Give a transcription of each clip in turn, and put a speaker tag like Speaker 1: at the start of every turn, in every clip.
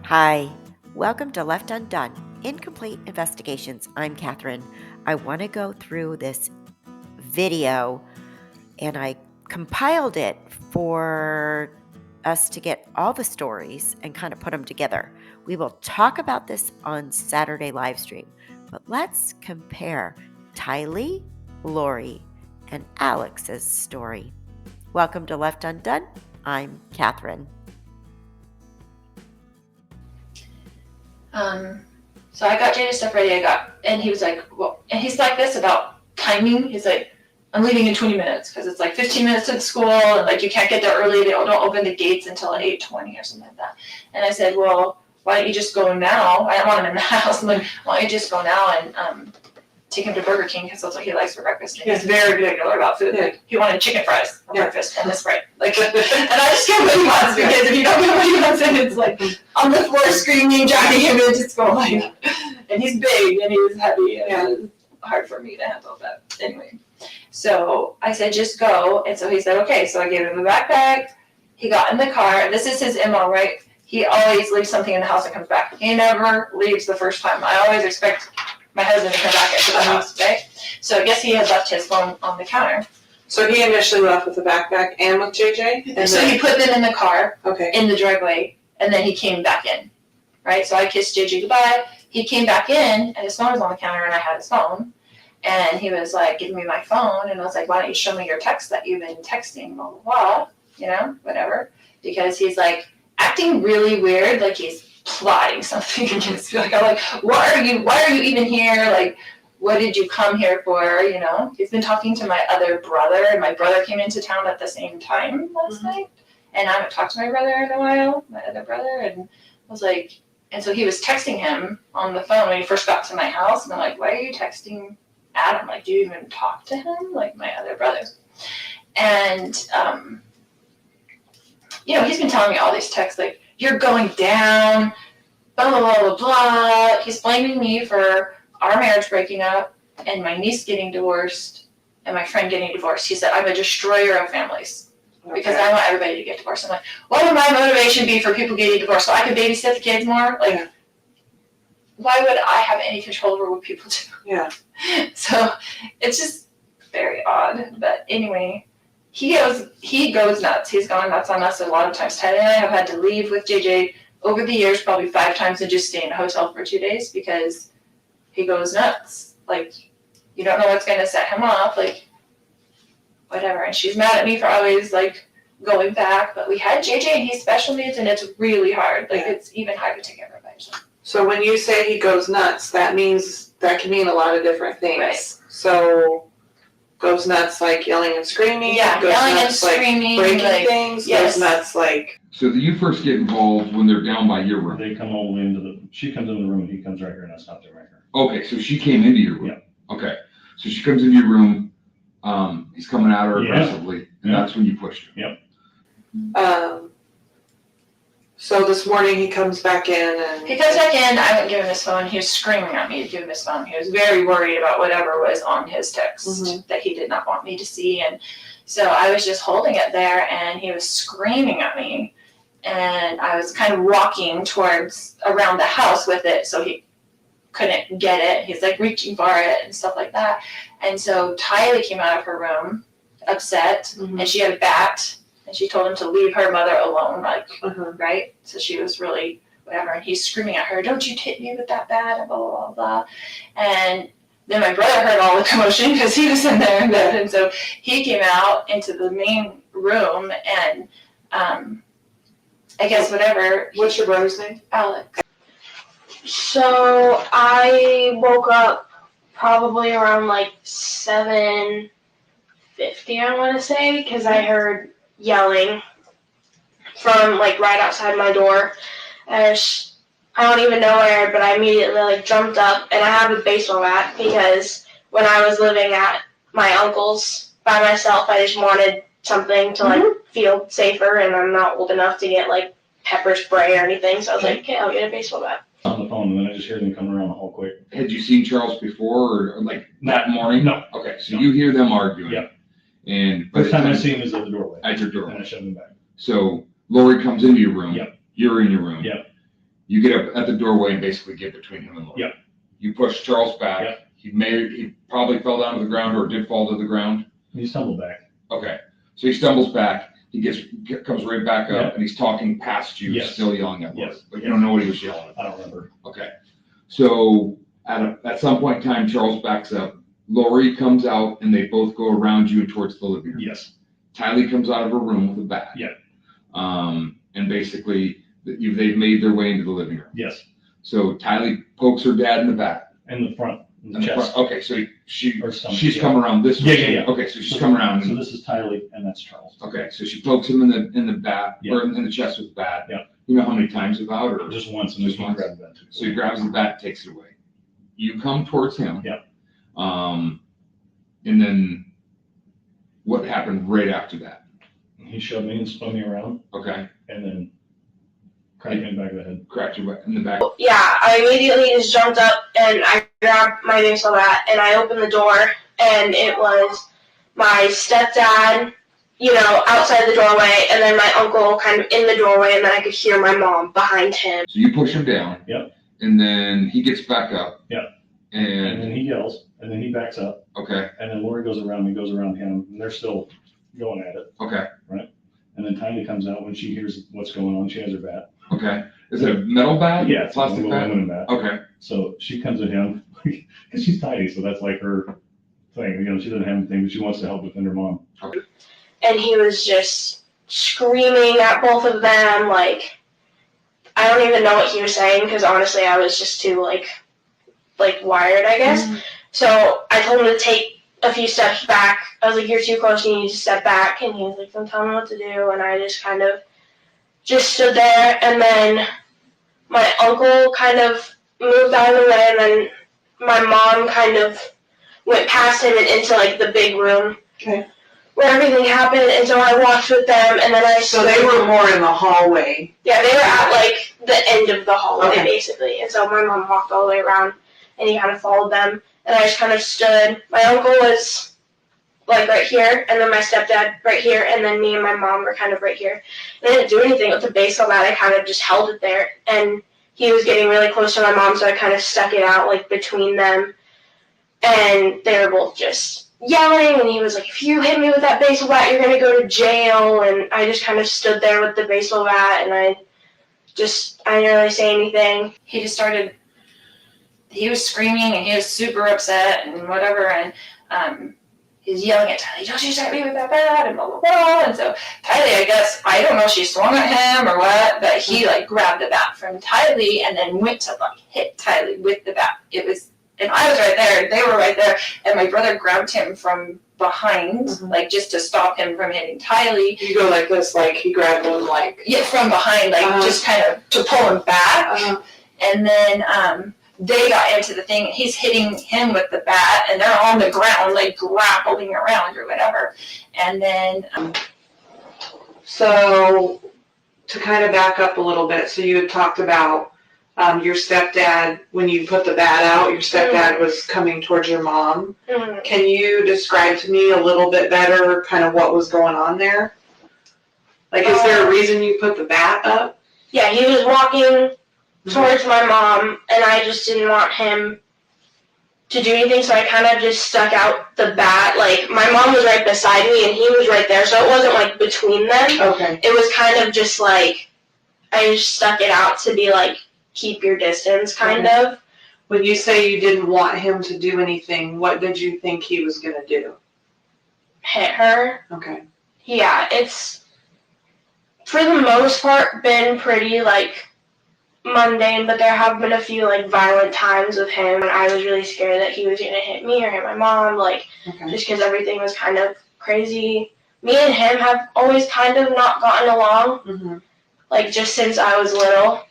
Speaker 1: Hi, welcome to Left Undone, Incomplete Investigations. I'm Kathryn. I want to go through this video, and I compiled it for us to get all the stories and kind of put them together. We will talk about this on Saturday live stream, but let's compare Tylee, Lori, and Alex's story. Welcome to Left Undone. I'm Kathryn.
Speaker 2: So I got Jada stuff ready. And he was like, well, and he's like this about timing. He's like, I'm leaving in 20 minutes because it's like 15 minutes to the school and like you can't get there early. They don't open the gates until 8:20 or something like that. And I said, well, why don't you just go now? I don't want him in the house. I'm like, why don't you just go now and take him to Burger King because that's what he likes for breakfast. And he's very particular about food. Like he wanted chicken fries for breakfast and this Sprite. Like, and I just get what he wants because if you don't get what he wants, then it's like on the floor screaming, dragging him in, just going like. And he's big and he's heavy and it was hard for me to handle. But anyway, so I said just go, and so he said okay. So I gave him a backpack. He got in the car, and this is his MO, right? He always leaves something in the house and comes back. He never leaves the first time. I always expect my husband to come back into the house, right? So I guess he had left his phone on the counter.
Speaker 3: So he initially left with the backpack and with JJ?
Speaker 2: And so he put them in the car,
Speaker 3: okay,
Speaker 2: in the driveway, and then he came back in, right? So I kissed JJ goodbye. He came back in, and his phone was on the counter, and I had his phone. And he was like, give me my phone. And I was like, why don't you show me your text that you've been texting, blah, blah, blah, you know, whatever. Because he's like acting really weird, like he's plotting something against me. Like, I'm like, why are you even here? Like, what did you come here for? You know, he's been talking to my other brother, and my brother came into town at the same time last night. And I haven't talked to my brother in a while, my other brother. And I was like, and so he was texting him on the phone when he first got to my house. And I'm like, why are you texting Adam? Like, do you even talk to him? Like my other brother. And, you know, he's been telling me all these texts, like, you're going down, blah, blah, blah, blah, blah. He's blaming me for our marriage breaking up and my niece getting divorced and my friend getting divorced. He said, I'm a destroyer of families because I want everybody to get divorced. I'm like, what would my motivation be for people getting divorced? So I could babysit the kids more? Like, why would I have any control over what people do?
Speaker 3: Yeah.
Speaker 2: So it's just very odd. But anyway, he goes nuts. He's gone nuts on us a lot of times. Tylee and I have had to leave with JJ over the years, probably 5 times, and just stay in a hotel for 2 days because he goes nuts. Like, you don't know what's going to set him off. Like, whatever. And she's mad at me for always, like, going back. But we had JJ, and he's special needs, and it's really hard. Like, it's even hard to take care of by yourself.
Speaker 3: So when you say he goes nuts, that can mean a lot of different things.
Speaker 2: Right.
Speaker 3: So goes nuts like yelling and screaming.
Speaker 2: Yeah,
Speaker 3: goes
Speaker 2: yelling
Speaker 3: nuts
Speaker 2: and screaming.
Speaker 3: Like breaking things.
Speaker 2: Yes.
Speaker 3: Goes nuts like.
Speaker 4: So do you first get involved when they're down by your room?
Speaker 5: They come all the way she comes into the room and he comes right here and I stopped there right here.
Speaker 4: Okay, so she came into your room.
Speaker 5: Yeah.
Speaker 4: Okay, so she comes into your room. He's coming at her aggressively, and that's when you pushed him.
Speaker 5: Yep.
Speaker 3: So this morning he comes back in and.
Speaker 2: He comes back in, I wouldn't give him his phone. He was screaming at me to give him his phone. He was very worried about whatever was on his text that he did not want me to see. And so I was just holding it there and he was screaming at me. And I was kind of walking around the house with it so he couldn't get it. He's like reaching for it and stuff like that. And so Tylee came out of her room upset and she had a bat. And she told him to leave her mother alone, like, right? So she was really, whatever. And he's screaming at her, don't you hit me with that bat, blah, blah, blah, blah. And then my brother heard all the commotion because he was in there in bed. And so he came out into the main room and I guess whatever.
Speaker 3: What's your brother's name?
Speaker 2: Alex.
Speaker 6: So I woke up probably around like 7:50, I want to say, because I heard yelling from like right outside my door. And I don't even know where I heard, but I immediately like jumped up and I have a baseball bat because when I was living at my uncle's by myself, I just wanted something to like feel safer, and I'm not old enough to get like pepper spray or anything. So I was like, okay, I'll get a baseball bat.
Speaker 5: On the phone, and then I just hear them coming around the hall quick.
Speaker 4: Had you seen Charles before, or like that morning?
Speaker 5: No.
Speaker 4: Okay, so you hear them arguing.
Speaker 5: Yep.
Speaker 4: And
Speaker 5: First time I see him is at the doorway.
Speaker 4: At your door.
Speaker 5: And I shove him back.
Speaker 4: So Lori comes into your room.
Speaker 5: Yep.
Speaker 4: You're in your room.
Speaker 5: Yep.
Speaker 4: You get up at the doorway and basically get between him and Lori.
Speaker 5: Yep.
Speaker 4: You push Charles back.
Speaker 5: Yep.
Speaker 4: He probably fell down to the ground or did fall to the ground.
Speaker 5: He stumbled back.
Speaker 4: Okay. So he stumbles back. He comes right back up
Speaker 5: Yep.
Speaker 4: and he's talking past you,
Speaker 5: Yes.
Speaker 4: still yelling at Lori.
Speaker 5: Yes.
Speaker 4: But you don't know what he was yelling at.
Speaker 5: I don't remember.
Speaker 4: Okay. So at some point in time, Charles backs up. Lori comes out and they both go around you and towards the living room.
Speaker 5: Yes.
Speaker 4: Tylee comes out of her room with a bat.
Speaker 5: Yeah.
Speaker 4: And basically they've made their way into the living room.
Speaker 5: Yes.
Speaker 4: So Tylee pokes her dad in the back.
Speaker 5: In the front, in the
Speaker 4: In the
Speaker 5: chest.
Speaker 4: front. Okay, so
Speaker 5: Or stomach,
Speaker 4: she's
Speaker 5: yeah.
Speaker 4: come around this way.
Speaker 5: Yeah.
Speaker 4: Okay, so she's come around.
Speaker 5: So this is Tylee and that's Charles.
Speaker 4: Okay, so she pokes him in the back
Speaker 5: Yeah.
Speaker 4: or in the chest with the bat.
Speaker 5: Yeah.
Speaker 4: You know how many times about or
Speaker 5: Just once and
Speaker 4: Just
Speaker 5: then he
Speaker 4: once.
Speaker 5: grabbed that too.
Speaker 4: so he grabs the bat, takes it away. You come towards him.
Speaker 5: Yeah.
Speaker 4: And then what happened right after that?
Speaker 5: He shoved me and spun me around
Speaker 4: Okay,
Speaker 5: and then cracked me in the back of the head.
Speaker 4: cracked you in the back.
Speaker 6: Yeah, I immediately just jumped up and I grabbed my baseball bat and I opened the door and it was my stepdad, outside the doorway, and then my uncle kind of in the doorway, and then I could hear my mom behind him.
Speaker 4: So you push him down.
Speaker 5: Yep.
Speaker 4: And then he gets back up.
Speaker 5: Yep.
Speaker 4: And
Speaker 5: And then he yells and then he backs up
Speaker 4: okay,
Speaker 5: and then Lori goes around him and they're still going at it.
Speaker 4: okay,
Speaker 5: And then Tylee comes out when she hears what's going on. She has her bat.
Speaker 4: okay. Is it a metal bat?
Speaker 5: Yeah, it's a
Speaker 4: Plastic
Speaker 5: little
Speaker 4: bat?
Speaker 5: aluminum bat.
Speaker 4: Okay,
Speaker 5: So she comes at him because she's tiny, so that's like her thing. She doesn't have anything, but she wants to help defend her mom.
Speaker 6: And he was just screaming at both of them, like, I don't even know what he was saying, because honestly, I was just too, like wired, I guess.
Speaker 3: Mm-hmm.
Speaker 6: So I told him to take a few steps back. I was like, you're too close, you need to step back. And he was like, don't tell me what to do. And I just kind of just stood there. And then my uncle kind of moved out of the way. And then my mom kind of went past him and into, like, the big room.
Speaker 3: Okay.
Speaker 6: Where everything happened. And so I walked with them. And then I
Speaker 3: So they were more in the hallway.
Speaker 6: Yeah, they were at, like, the end of the hallway,
Speaker 3: Okay.
Speaker 6: basically. And so my mom walked all the way around. And he kind of followed them. And I just kind of stood. My uncle was, like, right here, and then my stepdad right here, and then me and my mom were kind of right here. And I didn't do anything with the baseball bat. I kind of just held it there. And he was getting really close to my mom, so I kind of stuck it out, like, between them. And they were both just yelling, and he was like, if you hit me with that baseball bat, you're going to go to jail. And I just kind of stood there with the baseball bat, and I didn't really say anything.
Speaker 2: He just started, he was screaming and he was super upset and whatever, and he was yelling at Tylee, don't you start me with that bat, and blah, blah, blah. And so Tylee, I guess, I don't know if she swung at him or what, but he, like, grabbed the bat from Tylee and then went to, like, hit Tylee with the bat. And I was right there, they were right there, and my brother grabbed him from behind, like, just to stop him from hitting Tylee.
Speaker 3: You go like this, like he grabbed them, like.
Speaker 2: Yeah, from behind, like, just kind of to pull him back. And then they got into the thing, and he's hitting him with the bat, and they're on the ground, like, grappling around or whatever. And then
Speaker 3: So, to kind of back up a little bit, so you had talked about your stepdad, when you put the bat out, your stepdad was coming towards your mom.
Speaker 6: Mm-hmm.
Speaker 3: Can you describe to me a little bit better kind of what was going on there? Like, is there a reason you put the bat up?
Speaker 6: Yeah, he was walking towards my mom, and I just didn't want him to do anything, so I kind of just stuck out the bat. Like, my mom was right beside me, and he was right there, so it wasn't, like, between them.
Speaker 3: Okay.
Speaker 6: It was kind of just, like, I just stuck it out to be, like, keep your distance, kind of.
Speaker 3: When you say you didn't want him to do anything, what did you think he was going to do?
Speaker 6: Hit her.
Speaker 3: Okay.
Speaker 6: Yeah, it's, for the most part, been pretty, like, mundane, but there have been a few, like, violent times with him, and I was really scared that he was going to hit me or hit my mom, like,
Speaker 3: Okay.
Speaker 6: just because everything was kind of crazy. Me and him have always kind of not gotten along,
Speaker 3: Mm-hmm.
Speaker 6: like, just since I was little,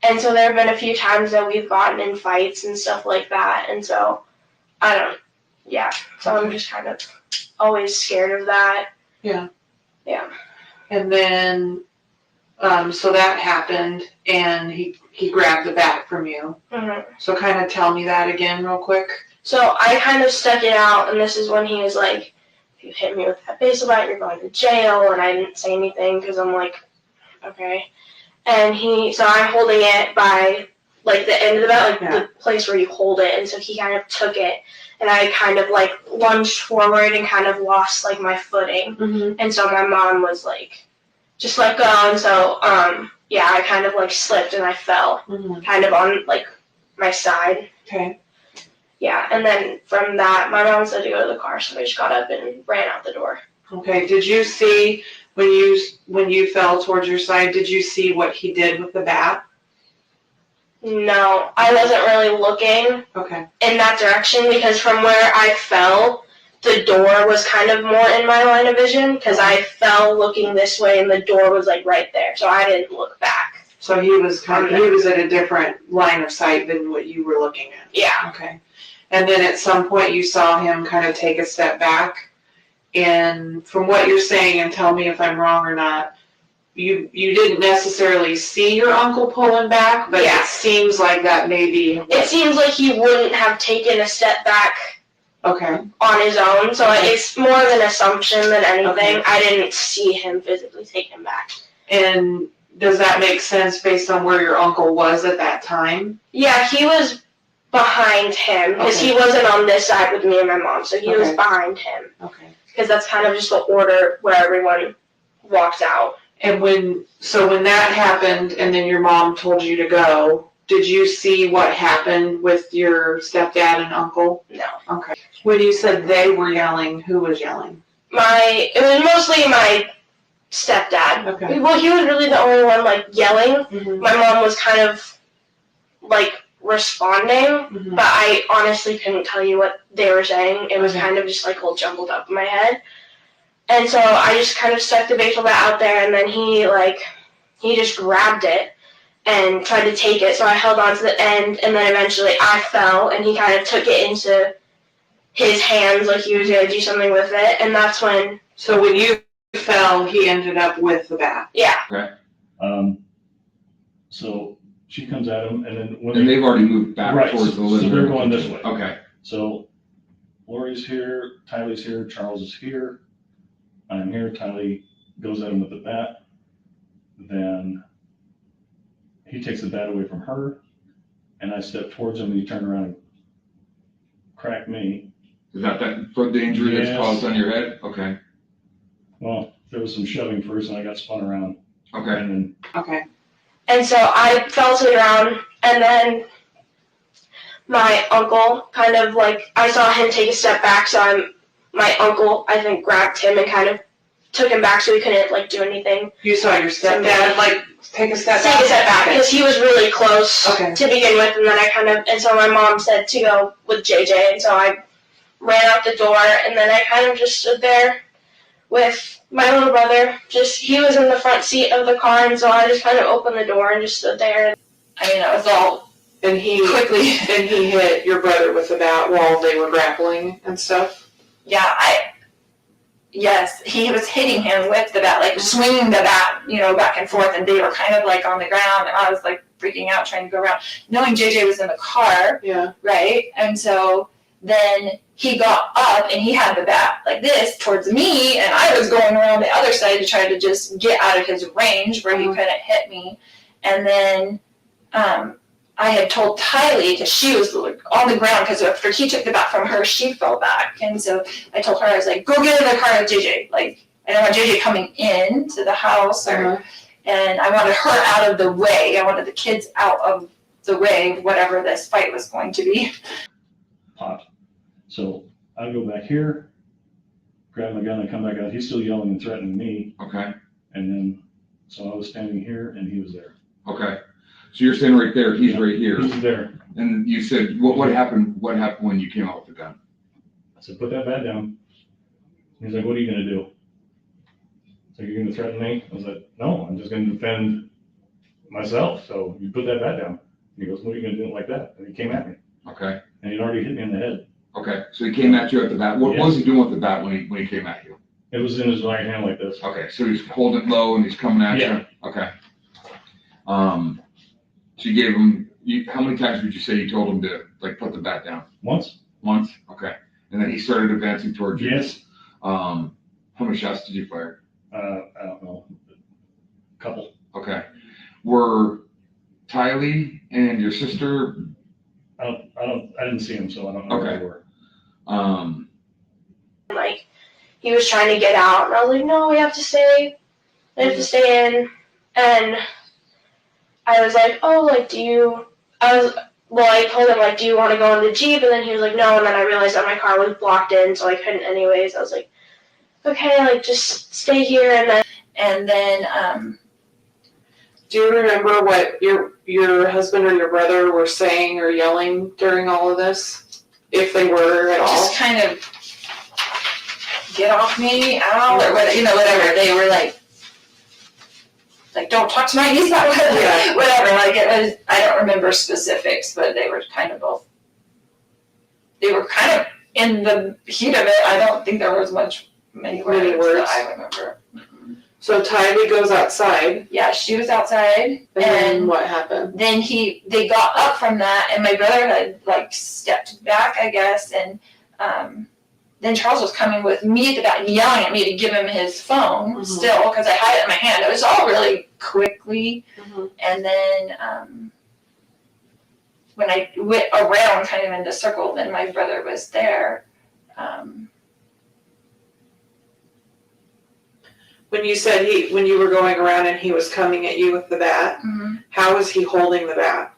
Speaker 6: and so there have been a few times that we've gotten in fights and stuff like that, and so, so I'm just kind of always scared of that.
Speaker 3: Yeah.
Speaker 6: Yeah.
Speaker 3: And then, so that happened, and he grabbed the bat from you.
Speaker 6: Mm-hmm.
Speaker 3: So kind of tell me that again real quick.
Speaker 6: So I kind of stuck it out, and this is when he was like, if you hit me with that baseball bat, you're going to jail, and I didn't say anything because I'm like, okay. And so I'm holding it by like the end of the bat, like
Speaker 3: Yeah.
Speaker 6: the place where you hold it. And so he kind of took it, and I kind of like lunged forward and kind of lost like my footing.
Speaker 3: Mm-hmm.
Speaker 6: And so my mom was like, just let go. And so, yeah, I kind of like slipped and I fell
Speaker 3: Mm-hmm.
Speaker 6: kind of on like my side.
Speaker 3: Okay.
Speaker 6: Yeah. And then from that, my mom said to go to the car. So I just got up and ran out the door.
Speaker 3: Okay. Did you see when you fell towards your side? Did you see what he did with the bat?
Speaker 6: No, I wasn't really looking
Speaker 3: Okay.
Speaker 6: in that direction because from where I fell, the door was kind of more in my line of vision because I fell looking this way and the door was like right there. So I didn't look back.
Speaker 3: So he was at a different line of sight than what you were looking at.
Speaker 6: Yeah.
Speaker 3: Okay. And then at some point you saw him kind of take a step back. And from what you're saying, and tell me if I'm wrong or not, you didn't necessarily see your uncle pulling back, but
Speaker 6: Yeah.
Speaker 3: it seems like that maybe.
Speaker 6: It seems like he wouldn't have taken a step back
Speaker 3: Okay.
Speaker 6: on his own. So
Speaker 3: Okay.
Speaker 6: it's more of an assumption than anything.
Speaker 3: Okay.
Speaker 6: I didn't see him physically take him back.
Speaker 3: And does that make sense based on where your uncle was at that time?
Speaker 6: Yeah, he was behind him because
Speaker 3: Okay.
Speaker 6: he wasn't on this side with me and my mom. So he was
Speaker 3: Okay.
Speaker 6: behind him.
Speaker 3: Okay.
Speaker 6: Because that's kind of just the order where everyone walked out.
Speaker 3: And when that happened and then your mom told you to go, did you see what happened with your stepdad and uncle?
Speaker 6: No.
Speaker 3: Okay. When you said they were yelling, who was yelling?
Speaker 6: It was mostly my stepdad.
Speaker 3: Okay.
Speaker 6: Well, he was really the only one like yelling.
Speaker 3: Mm-hmm.
Speaker 6: My mom was kind of like responding,
Speaker 3: Mm-hmm.
Speaker 6: but I honestly couldn't tell you what they were saying. It was
Speaker 3: Okay.
Speaker 6: kind of just like all jumbled up in my head. And so I just kind of stuck the baseball bat out there, and then he just grabbed it and tried to take it. So I held on to the end, and then eventually I fell, and he kind of took it into his hands like he was going to do something with it. And that's when,
Speaker 3: So when you fell, he ended up with the bat.
Speaker 6: yeah.
Speaker 5: So she comes at him, and then when
Speaker 4: And they've already moved back
Speaker 5: Right,
Speaker 4: towards the living
Speaker 5: so they're
Speaker 4: room.
Speaker 5: going this way.
Speaker 4: Okay.
Speaker 5: So Lori's here, Tylee's here, Charles is here, I'm here, Tylee goes at him with the bat. Then he takes the bat away from her, and I step towards him, and he turned around and cracked me.
Speaker 4: Is that foot injury that's
Speaker 5: Yes.
Speaker 4: caused on your head? Okay.
Speaker 5: Well, there was some shoving first, and I got spun around.
Speaker 4: Okay.
Speaker 5: And then
Speaker 3: Okay.
Speaker 6: And so I fell to the ground, and then my uncle kind of like, I saw him take a step back, so my uncle, I think, grabbed him and kind of took him back so he couldn't like do anything.
Speaker 3: You saw your stepdad like take a step back?
Speaker 6: Take a step back, because he was really close
Speaker 3: Okay.
Speaker 6: to begin with, and then and so my mom said to go with JJ, and so I ran out the door, and then I kind of just stood there with my little brother. He was in the front seat of the car, and so I just kind of opened the door and just stood there. I mean, that was all
Speaker 3: And he
Speaker 6: quickly.
Speaker 3: and he hit your brother with the bat while they were grappling and stuff?
Speaker 2: Yes, he was hitting him with the bat, like swinging the bat, back and forth, and they were kind of like on the ground, and I was like freaking out trying to go around, knowing JJ was in the car,
Speaker 3: Yeah.
Speaker 2: right? And so then he got up and he had the bat like this towards me, and I was going around the other side to try to just get out of his range where he couldn't hit me. And then I had told Tylee, because she was on the ground, because after he took the bat from her, she fell back. And so I told her, I was like, go get in the car with JJ. Like, I don't want JJ coming in to the house, and I wanted her out of the way. I wanted the kids out of the way of whatever this fight was going to be.
Speaker 5: popped. So I go back here, grab my gun, and come back out. He's still yelling and threatening me.
Speaker 4: Okay.
Speaker 5: And then, so I was standing here, and he was there.
Speaker 4: Okay. So you're standing right there, he's right here.
Speaker 5: He's there.
Speaker 4: And you said, what happened when you came out with the gun?
Speaker 5: I said, put that bat down. He's like, what are you gonna do? So you're gonna threaten me? I was like, no, I'm just gonna defend myself. So you put that bat down. He goes, what are you gonna do like that? And he came at me,
Speaker 4: Okay.
Speaker 5: and he'd already hit me in the head.
Speaker 4: Okay. So he came at you at the bat. What was he doing with the bat when he came at you?
Speaker 5: It was in his right hand like this.
Speaker 4: Okay. So he's holding it low and he's coming at
Speaker 5: Yeah.
Speaker 4: you? Okay. So you gave him, how many times would you say you told him to put the bat down?
Speaker 5: Once?
Speaker 4: Once? Okay. And then he started advancing towards you?
Speaker 5: Yes.
Speaker 4: How many shots did you fire?
Speaker 5: I don't know. A couple.
Speaker 4: Okay. Were Tylee and your sister?
Speaker 5: I didn't see him, so I don't know where
Speaker 4: Okay.
Speaker 5: they were.
Speaker 6: Like, he was trying to get out, and I was like, no, we have to stay. We have to stay in. And I was like, oh, like, I told him, like, do you want to go in the Jeep? And then he was like, no. And then I realized that my car was blocked in, so I couldn't anyways. I was like, okay, like, just stay here. And then,
Speaker 3: Do you remember what your husband or your brother were saying or yelling during all of this? If they were at all?
Speaker 2: Just kind of get off me, out, or whatever. They were like don't talk to my niece about it,
Speaker 3: Yeah.
Speaker 2: whatever. Like it was, I don't remember specifics, but they were kind of both. They were kind of in the heat of it. I don't think there was many words that I remember.
Speaker 3: So Tylee goes outside.
Speaker 2: Yeah, she was outside,
Speaker 3: And then what happened?
Speaker 2: then they got up from that, and my brother had like stepped back, I guess, and then Charles was coming with me at the back, yelling at me to give him his phone still, because I had it in my hand. It was all really quickly, and then when I went around kind of in the circle, then my brother was there.
Speaker 3: When you said when you were going around and he was coming at you with the bat, how was he holding the bat?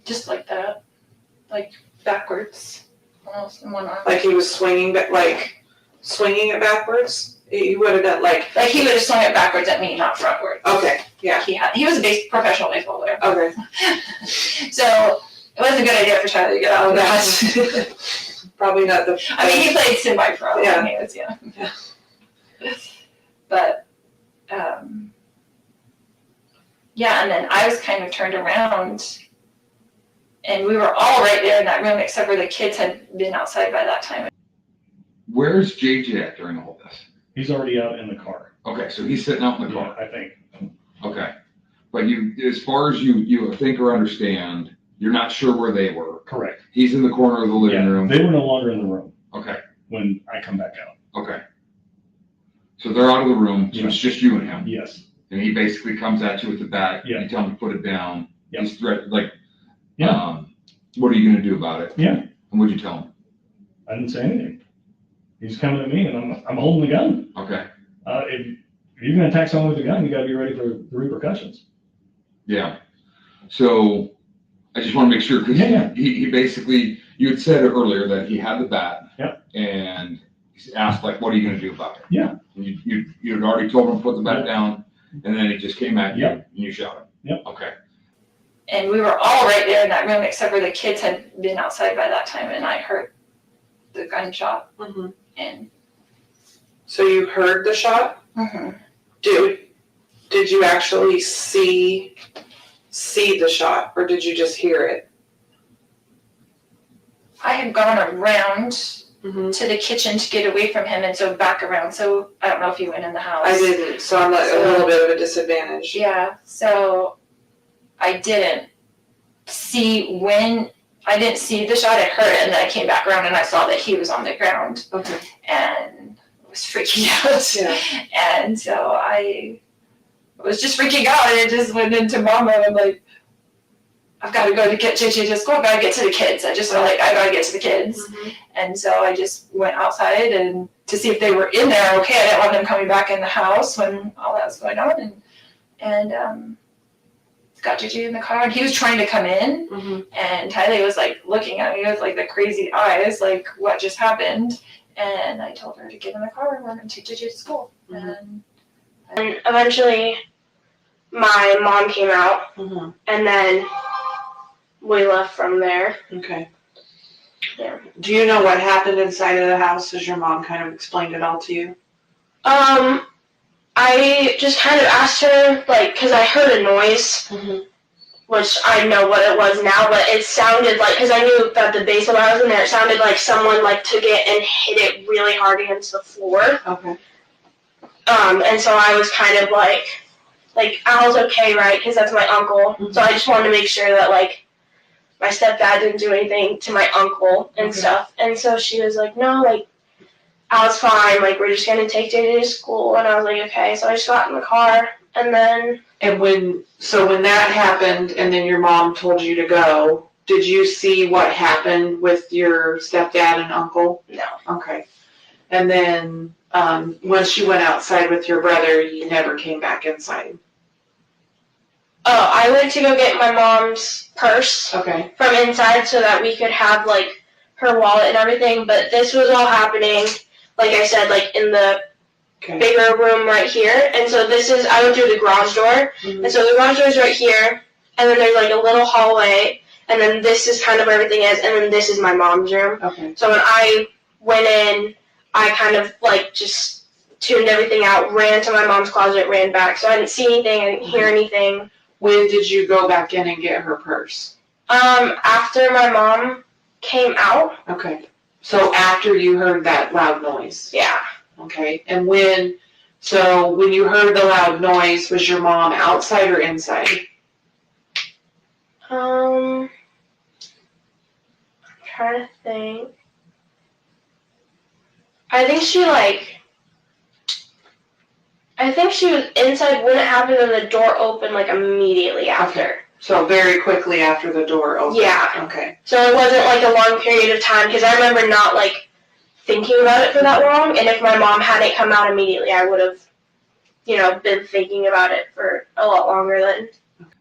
Speaker 2: Just like that, like backwards. Almost in one arm.
Speaker 3: Like he was swinging it backwards? He would have done like
Speaker 2: he would have swung it backwards at me, not frontward.
Speaker 3: Okay, yeah.
Speaker 2: He was a professional baseball player.
Speaker 3: Okay.
Speaker 2: So it was a good idea for Tylee to get out of that.
Speaker 3: Probably not the.
Speaker 2: I mean, he played semi-pro.
Speaker 3: Yeah.
Speaker 2: He was, But, yeah, and then I was kind of turned around, and we were all right there in that room, except for the kids had been outside by that time.
Speaker 4: Where's JJ at during all this?
Speaker 5: He's already out in the car.
Speaker 4: Okay, so he's sitting out in the car.
Speaker 5: I think.
Speaker 4: Okay. But as far as you think or understand, you're not sure where they were.
Speaker 5: Correct.
Speaker 4: He's in the corner of the living room.
Speaker 5: They were no longer in the room.
Speaker 4: Okay.
Speaker 5: When I come back out.
Speaker 4: Okay. So they're out of the room, so it's just you and him.
Speaker 5: Yes.
Speaker 4: And he basically comes at you with the bat.
Speaker 5: Yeah.
Speaker 4: You tell him to put it down.
Speaker 5: Yeah.
Speaker 4: He's what are you going to do about it?
Speaker 5: Yeah.
Speaker 4: And what'd you tell him?
Speaker 5: I didn't say anything. He's coming at me, and I'm holding the gun.
Speaker 4: Okay.
Speaker 5: If you're going to attack someone with a gun, you got to be ready for the repercussions.
Speaker 4: Yeah. So I just want to make sure, because he basically, you had said earlier that he had the bat.
Speaker 5: Yep.
Speaker 4: And he asked, like, what are you going to do about it?
Speaker 5: Yeah.
Speaker 4: And you had already told him to put the bat down, and then he just came at you, and you shot him.
Speaker 5: Yep.
Speaker 4: Okay.
Speaker 2: And we were all right there in that room, except for the kids had been outside by that time, and I heard the gunshot. And
Speaker 3: So you heard the shot? Did you actually see the shot, or did you just hear it?
Speaker 2: I had gone around to the kitchen to get away from him, and so back around. So I don't know if he went in the house.
Speaker 3: I didn't, so I'm at a little bit of a disadvantage.
Speaker 2: Yeah, so I didn't see the shot. I heard it, and then I came back around and I saw that he was on the ground.
Speaker 3: Okay.
Speaker 2: And was freaking out.
Speaker 3: Yeah.
Speaker 2: And so I was just freaking out, and it just went into mom mode. I'm like, I've got to go to get JJ to school. I've got to get to the kids. I just felt like I got to get to the kids. And so I just went outside and to see if they were in there okay. I didn't want them coming back in the house when all that was going on. And got JJ in the car, and he was trying to come in. And Tylee was like looking at me with like the crazy eyes, like what just happened. And I told her to get in the car and we're going to take JJ to school. And
Speaker 6: eventually my mom came out, and then we left from there.
Speaker 3: Okay.
Speaker 6: Yeah.
Speaker 3: Do you know what happened inside of the house? As your mom kind of explained it all to you?
Speaker 6: I just kind of asked her, like, because I heard a noise, which I know what it was now, but it sounded like, because I knew that the basement I was in there, it sounded like someone, like, took it and hit it really hard against the floor.
Speaker 3: Okay.
Speaker 6: And so I was kind of like Al's okay, right? Because that's my uncle. So I just wanted to make sure that, like, my stepdad didn't do anything to my uncle and stuff. And so she was like, no, like, Al's fine. Like, we're just going to take JJ to school. And I was like, okay. So I just got in the car, And then,
Speaker 3: And when that happened and then your mom told you to go, did you see what happened with your stepdad and uncle?
Speaker 6: no.
Speaker 3: Okay. And then once you went outside with your brother, you never came back inside.
Speaker 6: Oh, I went to go get my mom's purse
Speaker 3: Okay.
Speaker 6: from inside so that we could have, like, her wallet and everything, but this was all happening, like I said, like, in the
Speaker 3: Okay.
Speaker 6: bigger room right here. And so I went through the garage door,
Speaker 3: Mhm.
Speaker 6: and so the garage door is right here, and then there's, like, a little hallway, and then this is kind of where everything is, and then this is my mom's room.
Speaker 3: Okay.
Speaker 6: So when I went in, I kind of, like, just tuned everything out, ran to my mom's closet, ran back, so I didn't see anything, I didn't hear anything.
Speaker 3: When did you go back in and get her purse?
Speaker 6: After my mom came out.
Speaker 3: Okay. So after you heard that loud noise?
Speaker 6: Yeah.
Speaker 3: Okay. And when you heard the loud noise, was your mom outside or inside?
Speaker 6: I'm trying to think. I think she was inside when it happened, and the door opened, like, immediately after.
Speaker 3: So very quickly after the door opened?
Speaker 6: Yeah.
Speaker 3: Okay.
Speaker 6: So it wasn't, like, a long period of time, because I remember not, like, thinking about it for that long, and if my mom hadn't come out immediately, I would have, been thinking about it for a lot longer then.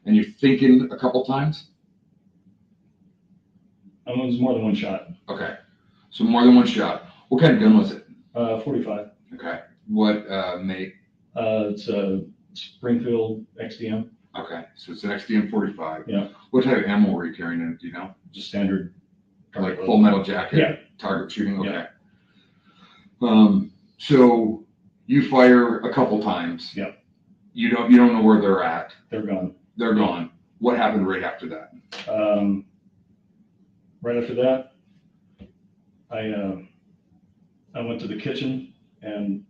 Speaker 4: And you're thinking a couple times?
Speaker 5: It was more than one shot.
Speaker 4: Okay. So more than one shot. What kind of gun was it?
Speaker 5: 45.
Speaker 4: Okay. What make?
Speaker 5: It's a Springfield XDM,
Speaker 4: Okay. So it's an XDM 45.
Speaker 5: Yeah.
Speaker 4: What type of ammo were you carrying in it? Do you know?
Speaker 5: just standard.
Speaker 4: Like full metal jacket?
Speaker 5: Yeah.
Speaker 4: Target shooting? Okay.
Speaker 5: Yeah.
Speaker 4: So you fire a couple times.
Speaker 5: Yep.
Speaker 4: You don't know where they're at.
Speaker 5: They're gone.
Speaker 4: They're gone. What happened right after that?
Speaker 5: Right after that, I went to the kitchen and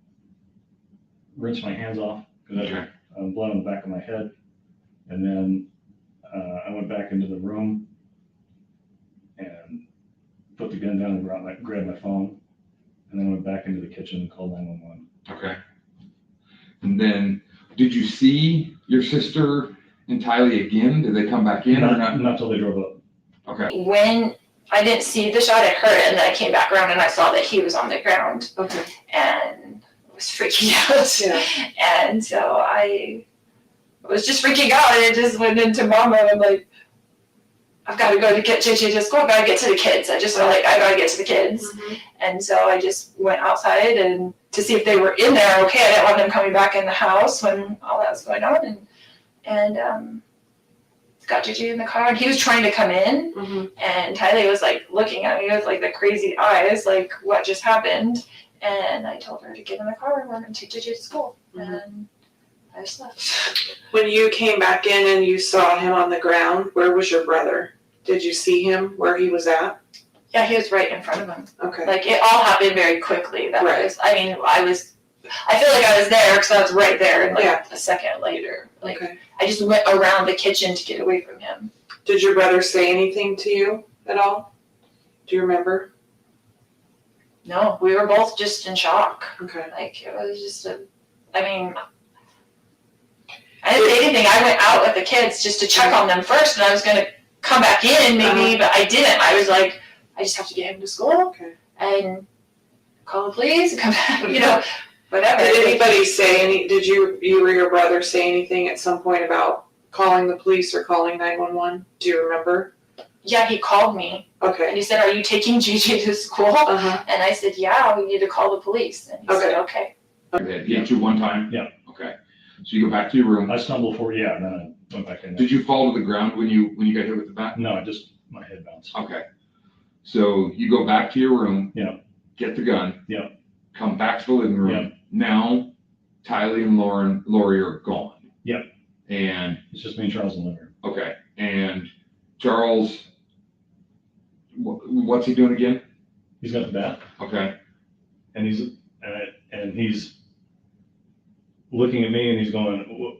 Speaker 5: rinsed my hands off because I had blood on the back of my head. And then I went back into the room and put the gun down and grabbed my phone. And then went back into the kitchen and called 911.
Speaker 4: Okay. And then, did you see your sister and Tylee again? Did they come back in or not?
Speaker 5: Not till they drove up.
Speaker 4: Okay.
Speaker 2: When I didn't see the shot, I heard it, and then I came back around and I saw that he was on the ground.
Speaker 3: Okay.
Speaker 2: And I was freaking out.
Speaker 3: Yeah.
Speaker 2: And so I was just freaking out, and it just went into mom mode. I'm like, I've got to go to get JJ to school. I've got to get to the kids. I just felt like I got to get to the kids.
Speaker 3: Mm-hmm.
Speaker 2: And so I just went outside and to see if they were in there. Okay, I didn't want them coming back in the house when all that was going on. And got JJ in the car, and he was trying to come in.
Speaker 3: Mm-hmm.
Speaker 2: And Tylee was like looking at me with like the crazy eyes, like what just happened. And I told her to get in the car and we're going to take JJ to school.
Speaker 3: Mm-hmm.
Speaker 2: And I just left.
Speaker 3: When you came back in and you saw him on the ground, where was your brother? Did you see him where he was at?
Speaker 2: Yeah, he was right in front of him.
Speaker 3: Okay.
Speaker 2: Like it all happened very quickly. That
Speaker 3: Right.
Speaker 2: was, I feel like I was there because I was right there, and like
Speaker 3: Yeah.
Speaker 2: a second later, like
Speaker 3: Okay.
Speaker 2: I just went around the kitchen to get away from him.
Speaker 3: Did your brother say anything to you at all? Do you remember?
Speaker 2: No, we were both just in shock.
Speaker 3: Okay.
Speaker 2: Like it was just I didn't say anything. I went out with the kids just to check on them first, and I was gonna come back in maybe, but I didn't. I was like, I just have to get him to school
Speaker 3: Okay.
Speaker 2: and call the police and come back, whatever.
Speaker 3: Did anybody say did you or your brother say anything at some point about calling the police or calling 911? Do you remember?
Speaker 2: Yeah, he called me and
Speaker 3: Okay.
Speaker 2: he said, "Are you taking JJ to school?"
Speaker 3: Uh-huh.
Speaker 2: And I said, "Yeah, we need to call the police." And he said, "Okay."
Speaker 4: They hit you one time?
Speaker 5: Yeah.
Speaker 4: Okay. So you go back to your room.
Speaker 5: I stumbled forward, and then I went back in there.
Speaker 4: Did you fall to the ground when you got hit with the bat?
Speaker 5: No, my head bounced.
Speaker 4: Okay. So you go back to your room.
Speaker 5: Yeah.
Speaker 4: Get the gun.
Speaker 5: Yeah.
Speaker 4: Come back to the living room.
Speaker 5: Yeah.
Speaker 4: Now, Tylee and Lori are gone.
Speaker 5: Yeah.
Speaker 4: And,
Speaker 5: It's just me and Charles in the living room.
Speaker 4: okay. And Charles, what's he doing again?
Speaker 5: He's got the bat,
Speaker 4: Okay.
Speaker 5: and he's looking at me, and he's going, "Whoa."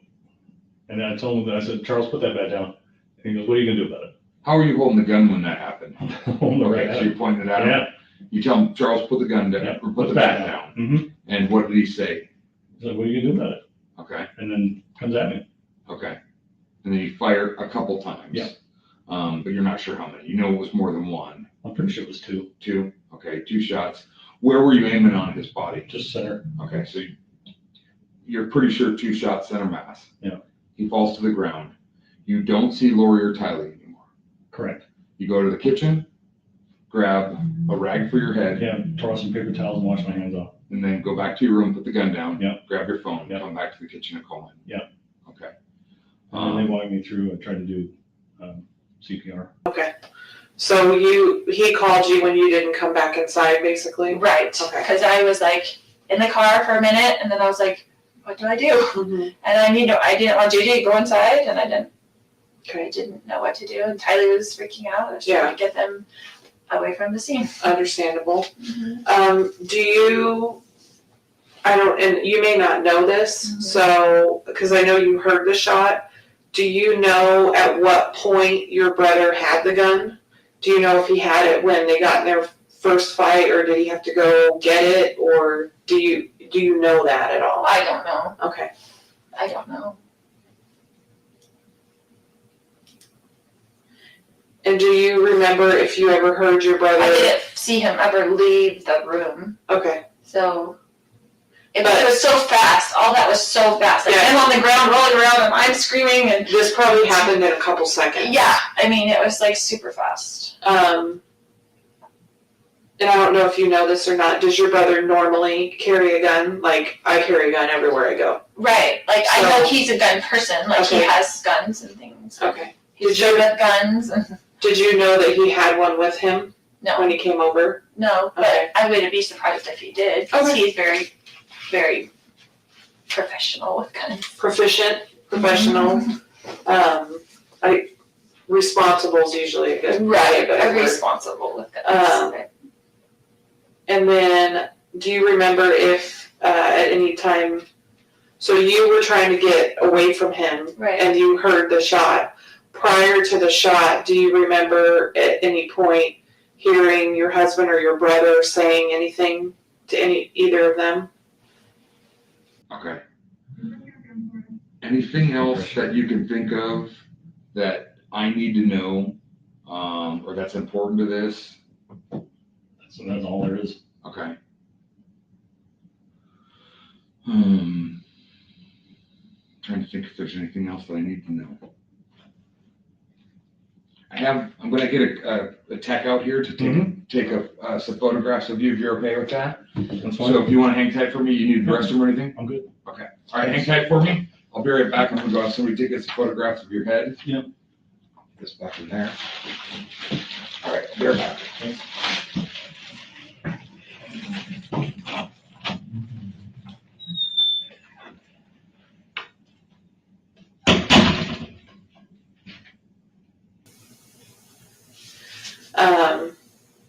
Speaker 5: And I told him, I said, "Charles, put that bat down." And he goes, "What are you gonna do about it?"
Speaker 4: How are you holding the gun when that happened?
Speaker 5: On the
Speaker 4: Okay,
Speaker 5: right
Speaker 4: so you're pointing it at him.
Speaker 5: Yeah.
Speaker 4: You tell him, Charles, put the gun down,
Speaker 5: Yeah.
Speaker 4: or put the bat down.
Speaker 5: Mm-hmm.
Speaker 4: And what did he say?
Speaker 5: So what are you gonna do about it?
Speaker 4: Okay.
Speaker 5: And then comes at me.
Speaker 4: Okay. And then you fire a couple times.
Speaker 5: Yeah.
Speaker 4: But you're not sure how many. You know it was more than one.
Speaker 5: I'm pretty sure it was 2.
Speaker 4: 2? Okay, 2 shots. Where were you aiming on his body?
Speaker 5: Just center.
Speaker 4: Okay, so you're pretty sure 2 shots center mass.
Speaker 5: Yeah.
Speaker 4: He falls to the ground. You don't see Lori or Tylee anymore.
Speaker 5: Correct.
Speaker 4: You go to the kitchen, grab a rag for your head,
Speaker 5: Yeah, throw some paper towels and wash my hands off.
Speaker 4: and then go back to your room, put the gun down,
Speaker 5: Yeah.
Speaker 4: grab your phone,
Speaker 5: Yeah.
Speaker 4: come back to the kitchen and call him.
Speaker 5: Yeah.
Speaker 4: Okay.
Speaker 5: And then they walked me through, I tried to do CPR.
Speaker 3: Okay. So he called you when you didn't come back inside, basically?
Speaker 2: Right.
Speaker 3: Okay.
Speaker 2: Because I was like in the car for a minute, and then I was like, what do I do?
Speaker 3: Mm-hmm.
Speaker 2: And I didn't want JJ to go inside, and I
Speaker 3: Okay.
Speaker 2: didn't know what to do. And Tylee was freaking out. I was trying to get them away from the scene.
Speaker 3: Understandable.
Speaker 2: Mm-hmm.
Speaker 3: And you may not know this,
Speaker 2: Mhm.
Speaker 3: so, because I know you heard the shot, do you know at what point your brother had the gun? Do you know if he had it when they got in their first fight, or did he have to go get it, or do you know that at all?
Speaker 2: I don't know.
Speaker 3: Okay.
Speaker 2: I don't know.
Speaker 3: And do you remember if you ever heard your brother?
Speaker 2: I didn't see him ever leave the room.
Speaker 3: Okay.
Speaker 2: So it was so fast. All that was so fast. Like him on the ground, rolling around, and I'm screaming. And
Speaker 3: this probably happened in a couple seconds.
Speaker 2: yeah, I mean, it was like super fast.
Speaker 3: And I don't know if you know this or not, does your brother normally carry a gun? Like, I carry a gun everywhere I go.
Speaker 2: Right. Like, I know he's a gun person. Like, he has guns and things.
Speaker 3: Okay.
Speaker 2: He's good with guns.
Speaker 3: Did you know that he had one with him
Speaker 2: No.
Speaker 3: when he came over?
Speaker 2: No, but
Speaker 3: Okay.
Speaker 2: I wouldn't be surprised if he did. Because
Speaker 3: Okay.
Speaker 2: he's very, very professional with guns.
Speaker 3: Proficient, professional. Responsible is usually a good
Speaker 2: Right.
Speaker 3: word.
Speaker 2: Responsible with guns.
Speaker 3: And then, do you remember if at any time, so you were trying to get away from him,
Speaker 2: Right.
Speaker 3: and you heard the shot. Prior to the shot, do you remember at any point hearing your husband or your brother saying anything to either of them?
Speaker 4: Okay. Anything else that you can think of that I need to know, or that's important to this?
Speaker 5: So that's all there is.
Speaker 4: Okay. Trying to think if there's anything else that I need to know. I'm gonna get a tech out here to take some photographs of you if you're okay with that.
Speaker 5: That's fine.
Speaker 4: So if you wanna hang tight for me, you need the restroom or anything?
Speaker 5: I'm good.
Speaker 4: Okay. All right, hang tight for me. I'll be right back. I'm gonna go have somebody take some photographs of your head.
Speaker 5: Yep.
Speaker 4: This back in there. All right, I'll be right back.
Speaker 5: Thanks.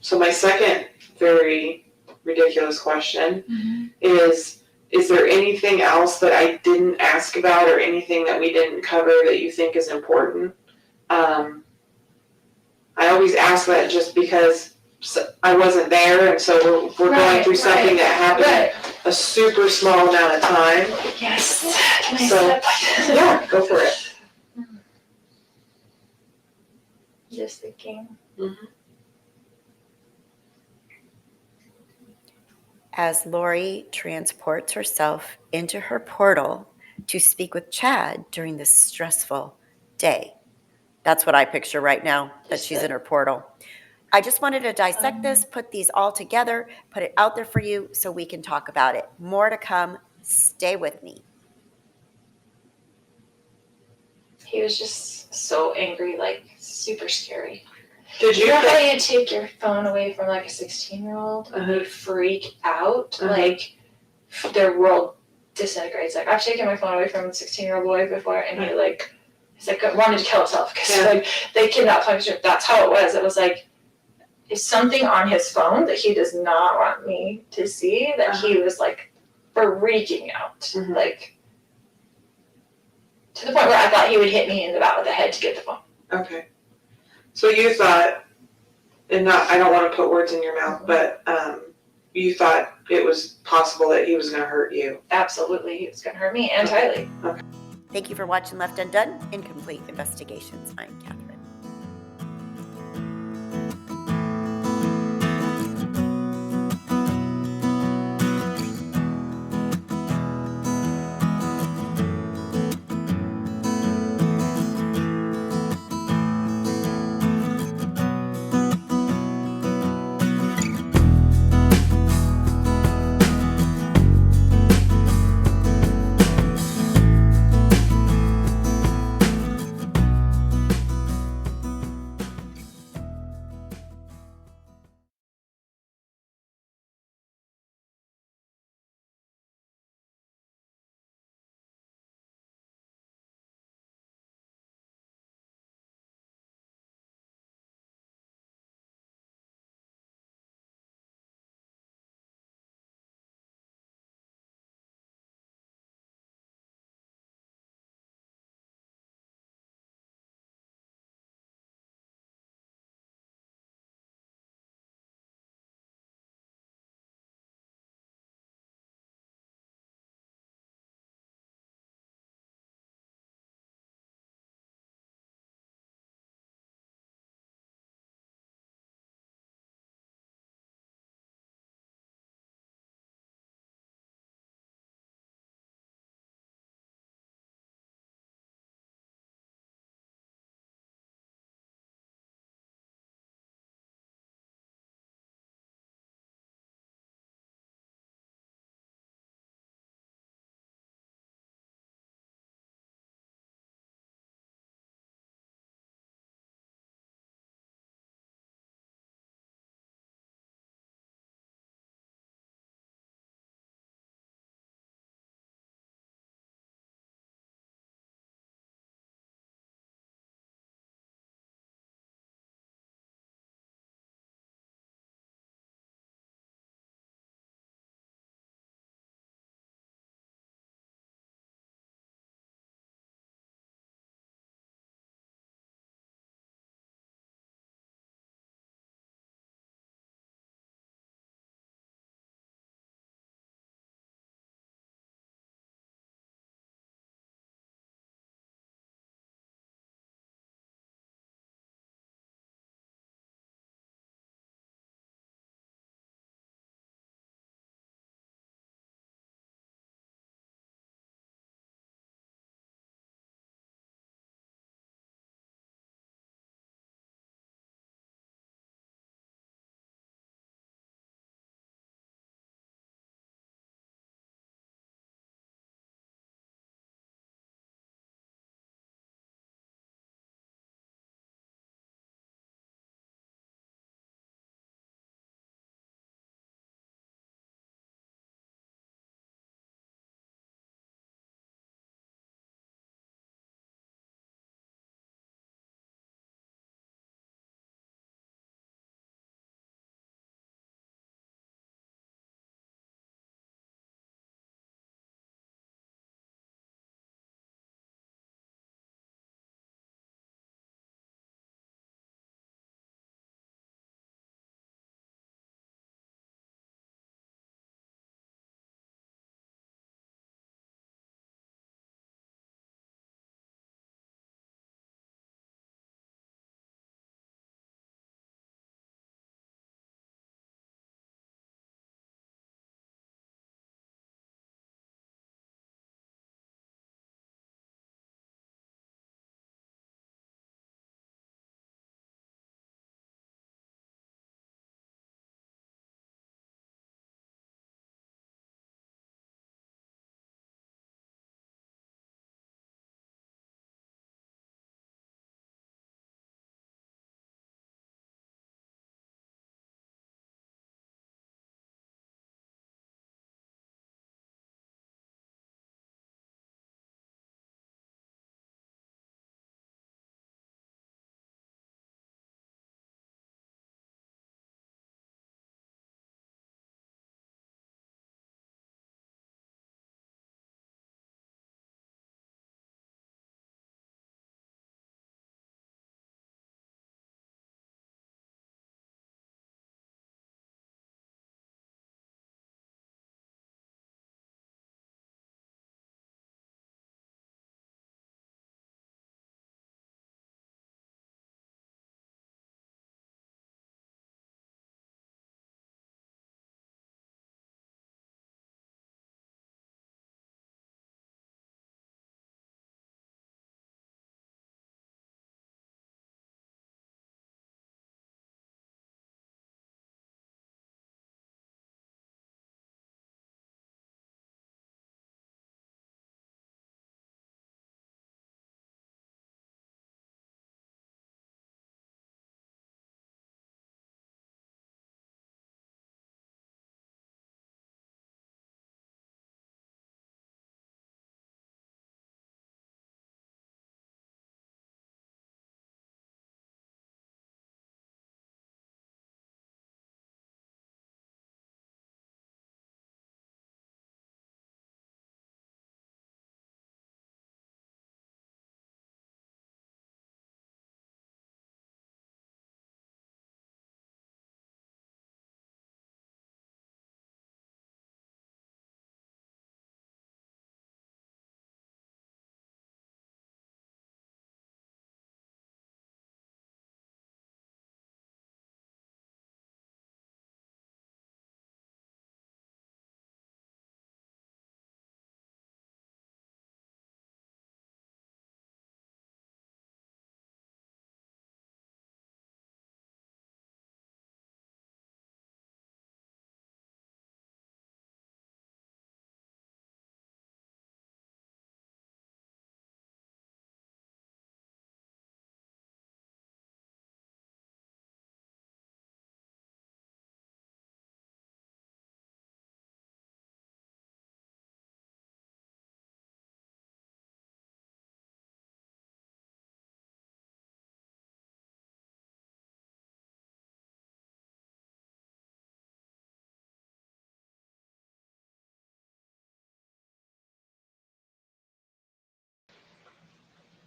Speaker 3: So my second very ridiculous question is there anything else that I didn't ask about or anything that we didn't cover that you think is important? I always ask that just because I wasn't there, and so we're going through something that happened a super small amount of time.
Speaker 2: Yes. Can I
Speaker 3: So,
Speaker 2: sip?
Speaker 3: yeah, go for it.
Speaker 2: Just thinking.
Speaker 1: As Lori transports herself into her portal to speak with Chad during this stressful day. That's what I picture right now, that she's in her portal. I just wanted to dissect this, put these all together, put it out there for you so we can talk about it. More to come. Stay with me.
Speaker 2: He was just so angry, like super scary.
Speaker 3: Did
Speaker 2: You
Speaker 3: you
Speaker 2: know how
Speaker 3: think,
Speaker 2: you take your phone away from like a 16-year-old and they freak out?
Speaker 3: Uh-huh.
Speaker 2: Like their world disintegrates. Like I've taken my phone away from a 16-year-old boy before, and he's like wanted to kill himself because like they kidnapped him. That's how it was. It was like it's something on his phone that he does not want me to see. That he was like freaking out, like to the point where I thought he would hit me in the back of the head to get the phone.
Speaker 3: okay. So you thought, and I don't want to put words in your mouth, but you thought it was possible that he was going to hurt you.
Speaker 2: Absolutely, he was gonna hurt me and Tylee.
Speaker 1: Thank you for watching Left Undone, Incomplete Investigations. I'm Kathryn.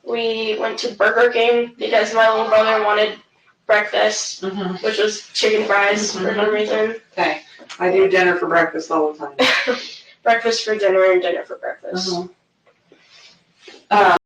Speaker 6: We went to Burger King because my little brother wanted breakfast, which was chicken fries for some reason.
Speaker 3: Okay. I do dinner for breakfast all the time.
Speaker 6: Breakfast for dinner and dinner for breakfast.